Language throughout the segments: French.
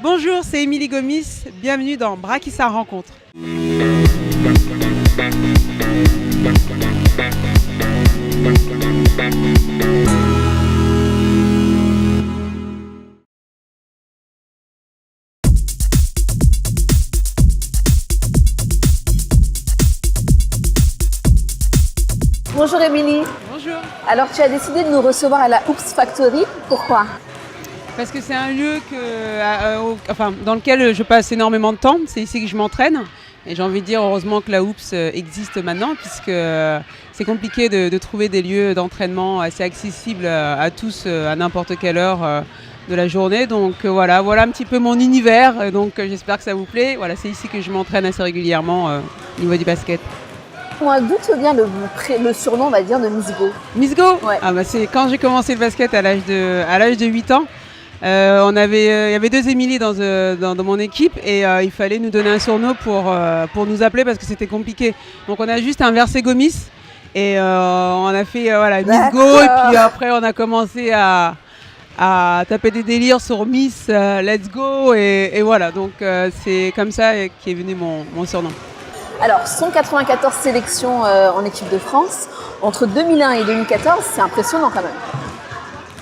Bonjour, c'est Émilie Gomis, bienvenue dans Brakissa Rencontre. Bonjour Émilie. Bonjour. Alors tu as décidé de nous recevoir à la Oops Factory, pourquoi ? Parce que c'est un lieu dans lequel je passe énormément de temps, c'est ici que je m'entraîne. Et j'ai envie de dire heureusement que la Oops existe maintenant, puisque c'est compliqué de trouver des lieux d'entraînement assez accessibles à tous à n'importe quelle heure de la journée. Donc voilà un petit peu mon univers, donc j'espère que ça vous plaît. Voilà, c'est ici que je m'entraîne assez régulièrement au niveau du basket. D'où te vient le surnom, on va dire, de Miss Go ? Miss Go ? Ouais. C'est quand j'ai commencé le basket à l'âge de 8 ans. Il y avait deux Émilie dans mon équipe et il fallait nous donner un surnom pour nous appeler parce que c'était compliqué. Donc on a juste inversé Gomis et on a fait Miss Go et puis après on a commencé à taper des délires sur Miss Let's Go et voilà. Donc c'est comme ça qu'est venu mon surnom. Alors 194 sélections en équipe de France entre 2001 et 2014, c'est impressionnant quand même.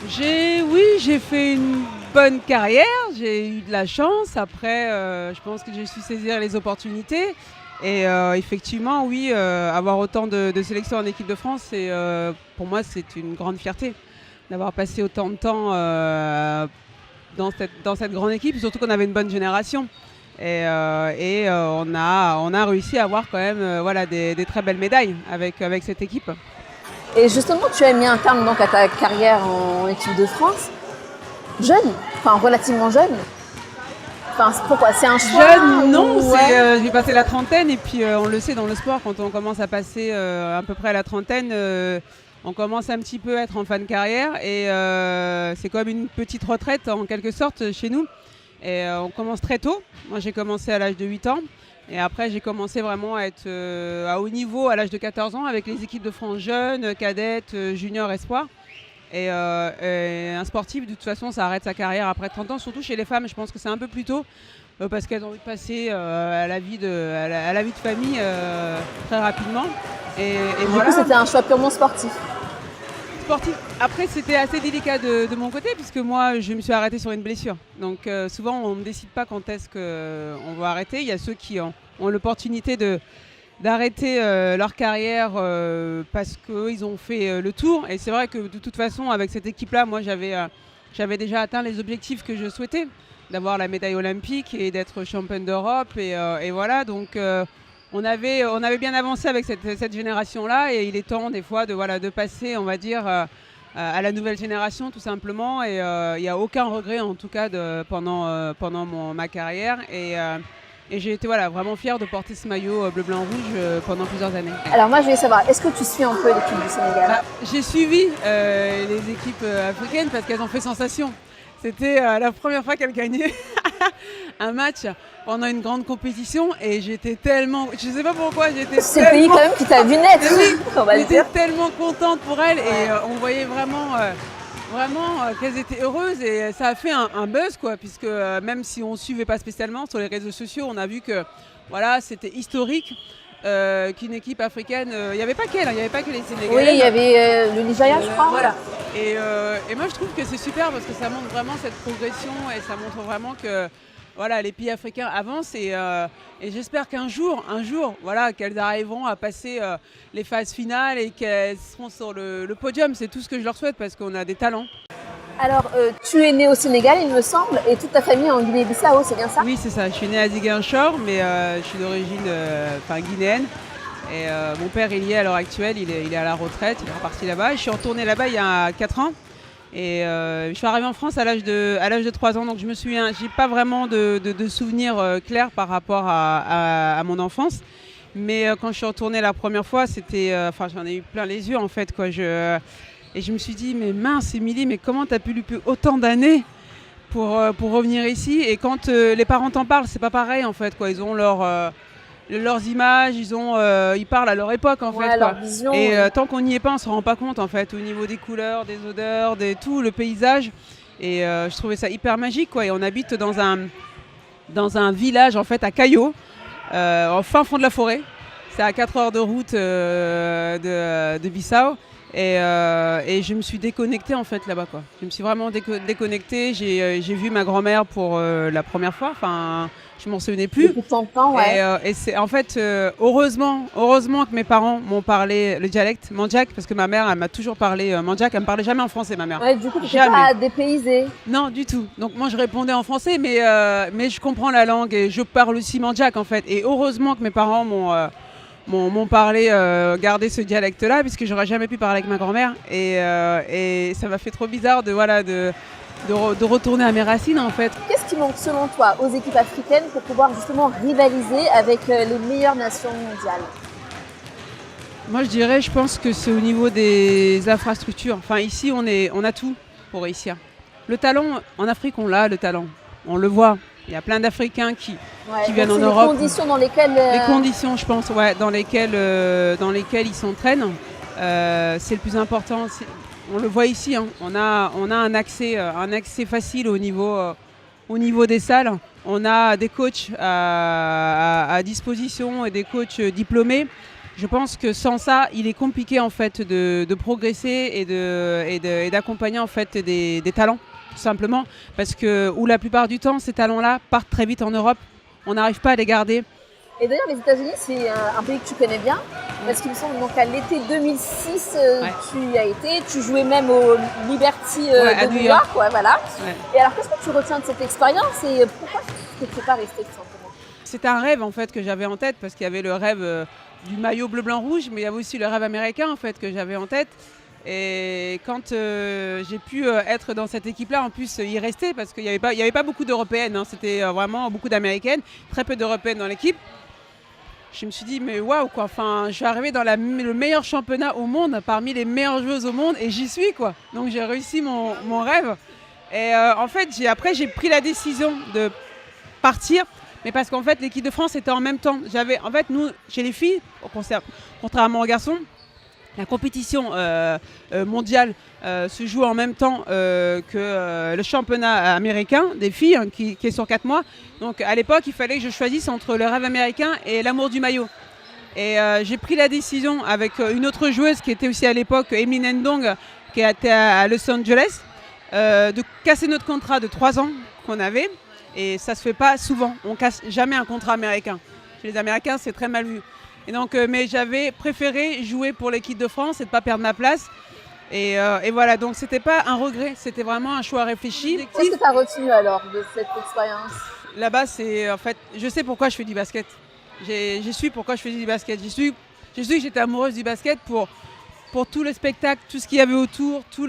J'ai fait une bonne carrière, j'ai eu de la chance. Après, je pense que j'ai su saisir les opportunités. Et effectivement, oui, avoir autant de sélections en équipe de France, pour moi, c'est une grande fierté d'avoir passé autant de temps dans cette grande équipe, surtout qu'on avait une bonne génération. Et on a réussi à avoir quand même des très belles médailles avec cette équipe. Et justement, tu as mis un terme donc à ta carrière en équipe de France. Jeune, relativement jeune. Pourquoi ? C'est un choix ? Jeune, non. J'ai passé la trentaine et puis on le sait dans le sport, quand on commence à passer à peu près à la trentaine, on commence un petit peu à être en fin de carrière et c'est comme une petite retraite en quelque sorte chez nous. Et on commence très tôt. Moi, j'ai commencé à l'âge de 8 ans. Et après, j'ai commencé vraiment à être à haut niveau à l'âge de 14 ans avec les équipes de France jeunes, cadettes, juniors, espoirs. Et un sportif, de toute façon, ça arrête sa carrière après 30 ans. Surtout chez les femmes, je pense que c'est un peu plus tôt parce qu'elles ont envie de passer à la vie de famille très rapidement. Et du coup, c'était un choix purement sportif. Après, c'était assez délicat de mon côté puisque moi, je me suis arrêtée sur une blessure. Donc souvent, on ne décide pas quand est-ce qu'on va arrêter. Il y a ceux qui ont l'opportunité d'arrêter leur carrière parce qu'ils ont fait le tour. Et c'est vrai que de toute façon, avec cette équipe-là, moi, j'avais déjà atteint les objectifs que je souhaitais, d'avoir la médaille olympique et d'être championne d'Europe. Et voilà, donc... On avait bien avancé avec cette génération-là et il est temps des fois de passer, on va dire, à la nouvelle génération tout simplement. Et il n'y a aucun regret en tout cas pendant ma carrière. Et j'ai été vraiment fière de porter ce maillot bleu, blanc, rouge pendant plusieurs années. Alors moi je voulais savoir, est-ce que tu suis un peu l'équipe du Sénégal ? J'ai suivi les équipes africaines parce qu'elles ont fait sensation. C'était la première fois qu'elles gagnaient un match pendant une grande compétition et j'étais tellement... Je ne sais pas pourquoi, C'est le pays quand même qui t'a vu naître, on va le dire. J'étais tellement contente pour elles et on voyait vraiment qu'elles étaient heureuses et ça a fait un buzz quoi, puisque même si on ne suivait pas spécialement sur les réseaux sociaux, on a vu que c'était historique. Qu'une équipe africaine, il n'y avait pas qu'elle, il n'y avait pas que les Sénégalais. Oui, il y avait le Nigeria, je crois. Voilà. Et moi, je trouve que c'est super parce que ça montre vraiment cette progression et ça montre vraiment que les pays africains avancent et j'espère qu'un jour, qu'elles arriveront à passer les phases finales et qu'elles seront sur le podium. C'est tout ce que je leur souhaite parce qu'on a des talents. Alors, tu es né au Sénégal, il me semble, et toute ta famille en Guinée-Bissau, c'est bien ça ? Oui, c'est ça. Je suis née à Ziguinchor, mais je suis d'origine guinéenne. Et mon père, il y est à l'heure actuelle, il est à la retraite, il est reparti là-bas. Je suis retournée là-bas il y a 4 ans. Et je suis arrivée en France à l'âge de 3 ans, donc je me souviens, j'ai pas vraiment de souvenirs clairs par rapport à mon enfance. Mais quand je suis retournée la première fois, j'en ai eu plein les yeux en fait, quoi. Et je me suis dit, mais mince Émilie, mais comment t'as pu louper autant d'années pour revenir ici ? Et quand les parents t'en parlent, c'est pas pareil en fait, quoi. Ils ont leurs images, ils parlent à leur époque en fait. Leur vision. Et tant qu'on n'y est pas, on se rend pas compte en fait, au niveau des couleurs, des odeurs, tout le paysage. Et je trouvais ça hyper magique, quoi. Et on habite dans dans un village en fait à Cayo, au fin fond de la forêt. C'est à 4 heures de route de Bissau. Et je me suis déconnectée en fait là-bas, quoi. Je me suis vraiment déconnectée. J'ai vu ma grand-mère pour la première fois. Enfin, je m'en souvenais plus. Depuis tant de temps, ouais. Et c'est en fait heureusement que mes parents m'ont parlé le dialecte mandjak, parce que ma mère elle m'a toujours parlé mandjak. Elle me parlait jamais en français, ma mère. Ouais, du coup, tu n'étais jamais. pas dépaysée. Non, du tout. Donc moi je répondais en français, mais je comprends la langue et je parle aussi mandjak en fait. Et heureusement que mes parents m'ont parlé, gardé ce dialecte-là, puisque j'aurais jamais pu parler avec ma grand-mère. Et ça m'a fait trop bizarre de retourner à mes racines, en fait. Qu'est-ce qui manque selon toi aux équipes africaines pour pouvoir justement rivaliser avec les meilleures nations mondiales? Moi, je pense que c'est au niveau des infrastructures. Enfin, ici, on a tout pour réussir. Le talent, en Afrique, on l'a, le talent. On le voit. Il y a plein d'Africains qui viennent en Europe. Les conditions dans lesquelles... Les conditions, je pense, dans lesquelles ils s'entraînent, c'est le plus important. On le voit ici, hein. On a un accès facile au niveau des salles. On a des coachs à disposition et des coachs diplômés. Je pense que sans ça, il est compliqué en fait de progresser et d'accompagner en fait des talents. Tout simplement, parce que la plupart du temps, ces talents-là partent très vite en Europe. On n'arrive pas à les garder. Et d'ailleurs, les États-Unis, c'est un pays que tu connais bien, parce qu'il me semble qu'à l'été 2006, tu y as été, tu jouais même au Liberty de New York. Ouais, voilà. Ouais. Et alors, qu'est-ce que tu retiens de cette expérience et pourquoi tu n'es pas resté tout simplement? C'était un rêve en fait que j'avais en tête, parce qu'il y avait le rêve du maillot bleu-blanc-rouge, mais il y avait aussi le rêve américain en fait que j'avais en tête. Et quand j'ai pu être dans cette équipe-là, en plus y rester, parce qu'il n'y avait pas beaucoup d'Européennes, hein, c'était vraiment beaucoup d'Américaines, très peu d'Européennes dans l'équipe. Je me suis dit, mais waouh, quoi. Enfin, je suis arrivée dans le meilleur championnat au monde, parmi les meilleures joueuses au monde, et j'y suis, quoi. Donc j'ai réussi mon rêve. Et en fait, j'ai pris la décision de partir, mais parce qu'en fait, l'équipe de France était en même temps. En fait, nous, chez les filles, contrairement aux garçons, la compétition mondiale se joue en même temps que le championnat américain des filles, hein, qui est sur 4 mois. Donc à l'époque, il fallait que je choisisse entre le rêve américain et l'amour du maillot. Et j'ai pris la décision avec une autre joueuse qui était aussi à l'époque, Emily Ndong, qui était à Los Angeles, de casser notre contrat de 3 ans qu'on avait. Et ça se fait pas souvent. On casse jamais un contrat américain. Chez les Américains, c'est très mal vu. Et donc, mais j'avais préféré jouer pour l'équipe de France et ne pas perdre ma place. Et voilà, donc c'était pas un regret, c'était vraiment un choix réfléchi. Qu'est-ce que tu as retenu alors de cette expérience? Là-bas, c'est en fait, je sais pourquoi je fais du basket. J'ai su pourquoi je faisais du basket. J'ai su que j'étais amoureuse du basket pour tout le spectacle, tout ce qu'il y avait autour, tout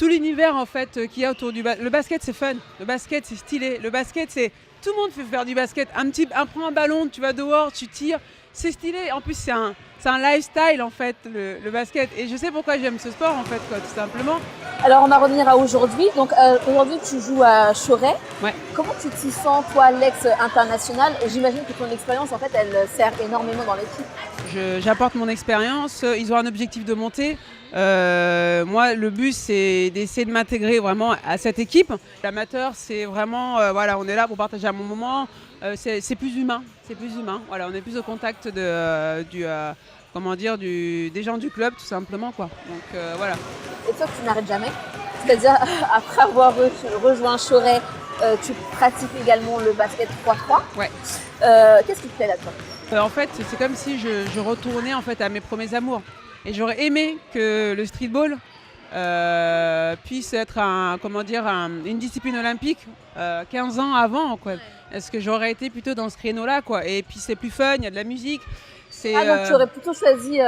l'univers en fait qu'il y a autour du basket. Le basket, c'est fun. Le basket, c'est stylé. Le basket, c'est tout le monde fait faire du basket. Prends un ballon, tu vas dehors, tu tires. C'est stylé. En plus, c'est un lifestyle, en fait, le basket. Et je sais pourquoi j'aime ce sport, en fait, quoi, tout simplement. Alors, on va revenir à aujourd'hui. Donc, aujourd'hui, tu joues à Choret. Ouais. Comment tu t'y sens, toi, l'ex-international? J'imagine que ton expérience, en fait, elle sert énormément dans l'équipe. J'apporte mon expérience. Ils ont un objectif de montée. Moi, le but, c'est d'essayer de m'intégrer vraiment à cette équipe. L'amateur, c'est vraiment, voilà, on est là pour partager un bon moment. C'est plus humain. Voilà, on est plus au contact des gens du club, tout simplement, quoi. Donc voilà. Et toi, tu n'arrêtes jamais. C'est-à-dire, après avoir rejoint Choret, tu pratiques également le basket 3-3. Ouais. Qu'est-ce qui te plaît là-dedans? En fait, c'est comme si je retournais en fait à mes premiers amours. Et j'aurais aimé que le streetball puisse être une discipline olympique 15 ans avant, quoi. Est-ce que j'aurais été plutôt dans ce créneau-là, quoi. Et puis c'est plus fun, il y a de la musique. Donc tu aurais plutôt choisi...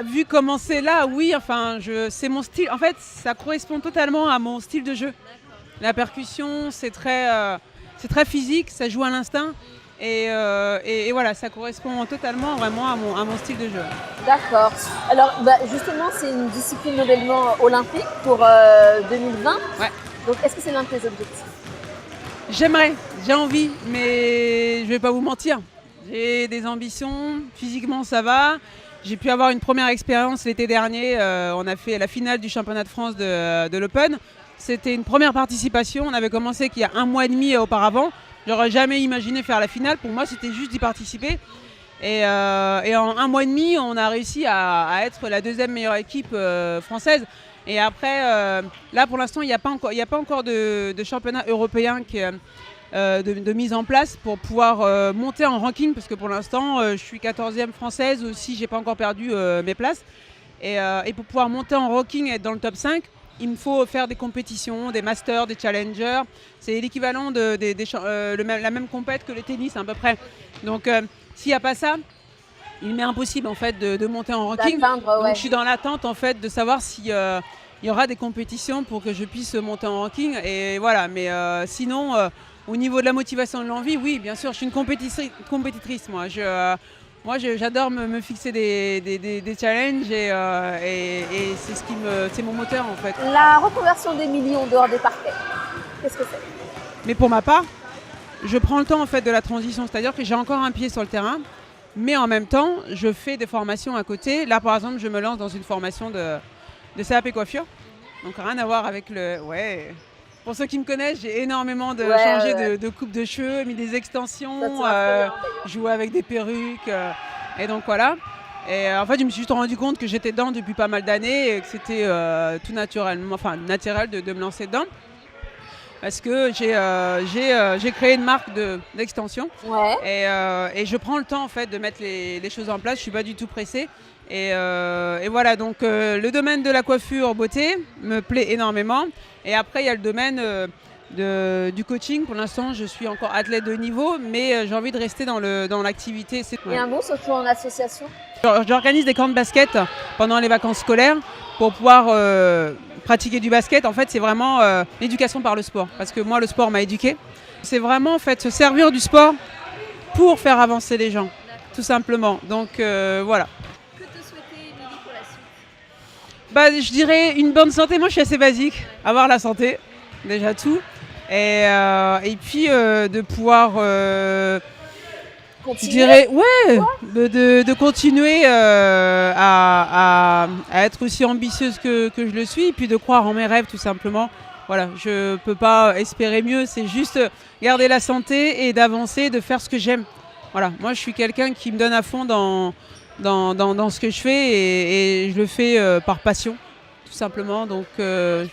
Vu comment c'est là, oui, enfin, c'est mon style. En fait, ça correspond totalement à mon style de jeu. La percussion, c'est très physique, ça joue à l'instinct. Et voilà, ça correspond totalement vraiment à mon style de jeu. D'accord. Alors justement, c'est une discipline nouvellement olympique pour 2020. Ouais. Donc est-ce que c'est l'un de tes objectifs? J'aimerais, j'ai envie, mais je vais pas vous mentir. J'ai des ambitions, physiquement ça va. J'ai pu avoir une première expérience l'été dernier. On a fait la finale du championnat de France de l'Open. c'était une première participation. On avait commencé qu'il y a 1 mois et demi auparavant. J'aurais jamais imaginé faire la finale. Pour moi, c'était juste d'y participer. Et en 1 mois et demi, on a réussi à être la 2e meilleure équipe française. Et après, là pour l'instant, il n'y a pas encore de championnat européen de mise en place pour pouvoir monter en ranking, parce que pour l'instant, je suis 14e française aussi, j'ai pas encore perdu mes places. Et pour pouvoir monter en ranking et être dans le top 5, il me faut faire des compétitions, des masters, des challengers. C'est l'équivalent de la même compète que le tennis à peu près. Donc s'il n'y a pas ça, il m'est impossible en fait de monter en ranking. Donc je suis dans l'attente en fait de savoir si il y aura des compétitions pour que je puisse monter en ranking. Et voilà, mais sinon, au niveau de la motivation et de l'envie, oui, bien sûr, je suis une compétitrice moi. J'adore me fixer des challenges et c'est mon moteur en fait. La reconversion d'Émilie en dehors des parquets, qu'est-ce que c'est? Mais pour ma part, je prends le temps en fait de la transition, c'est-à-dire que j'ai encore un pied sur le terrain, mais en même temps, je fais des formations à côté. Là, par exemple, je me lance dans une formation de CAP coiffure, donc rien à voir avec le... Ouais. Pour ceux qui me connaissent, j'ai énormément changé de coupe de cheveux, mis des extensions, joué avec des perruques, et donc voilà. Et en fait, je me suis juste rendu compte que j'étais dedans depuis pas mal d'années et que c'était tout naturel de me lancer dedans. Parce que j'ai créé une marque d'extension et je prends le temps en fait de mettre les choses en place. Je ne suis pas du tout pressée. Et voilà, donc le domaine de la coiffure beauté me plaît énormément. Et après, il y a le domaine du coaching. Pour l'instant, je suis encore athlète de niveau, mais j'ai envie de rester dans l'activité. Et un mot, surtout en association? J'organise des camps de basket pendant les vacances scolaires pour pouvoir pratiquer du basket. En fait, c'est vraiment l'éducation par le sport. Parce que moi, le sport m'a éduquée. C'est vraiment en fait se servir du sport pour faire avancer les gens, tout simplement. Donc voilà. Que te souhaiter, Émilie, pour la suite? Je dirais une bonne santé. Moi, je suis assez basique. Avoir la santé, déjà tout. Et puis de pouvoir... je dirais, de continuer à être aussi ambitieuse que je le suis, et puis de croire en mes rêves tout simplement. Voilà, je ne peux pas espérer mieux, c'est juste garder la santé et d'avancer, de faire ce que j'aime. Voilà, moi je suis quelqu'un qui me donne à fond dans ce que je fais et je le fais par passion, tout simplement. Donc, ouais.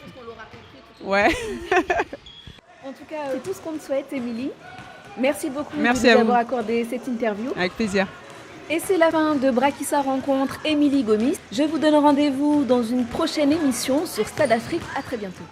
En tout cas, c'est tout ce qu'on te souhaite, Émilie. Merci beaucoup de nous avoir accordé cette interview. Avec plaisir. Et c'est la fin de Brakissa rencontre Émilie Gomis. Je vous donne rendez-vous dans une prochaine émission sur Stade Afrique. À très bientôt.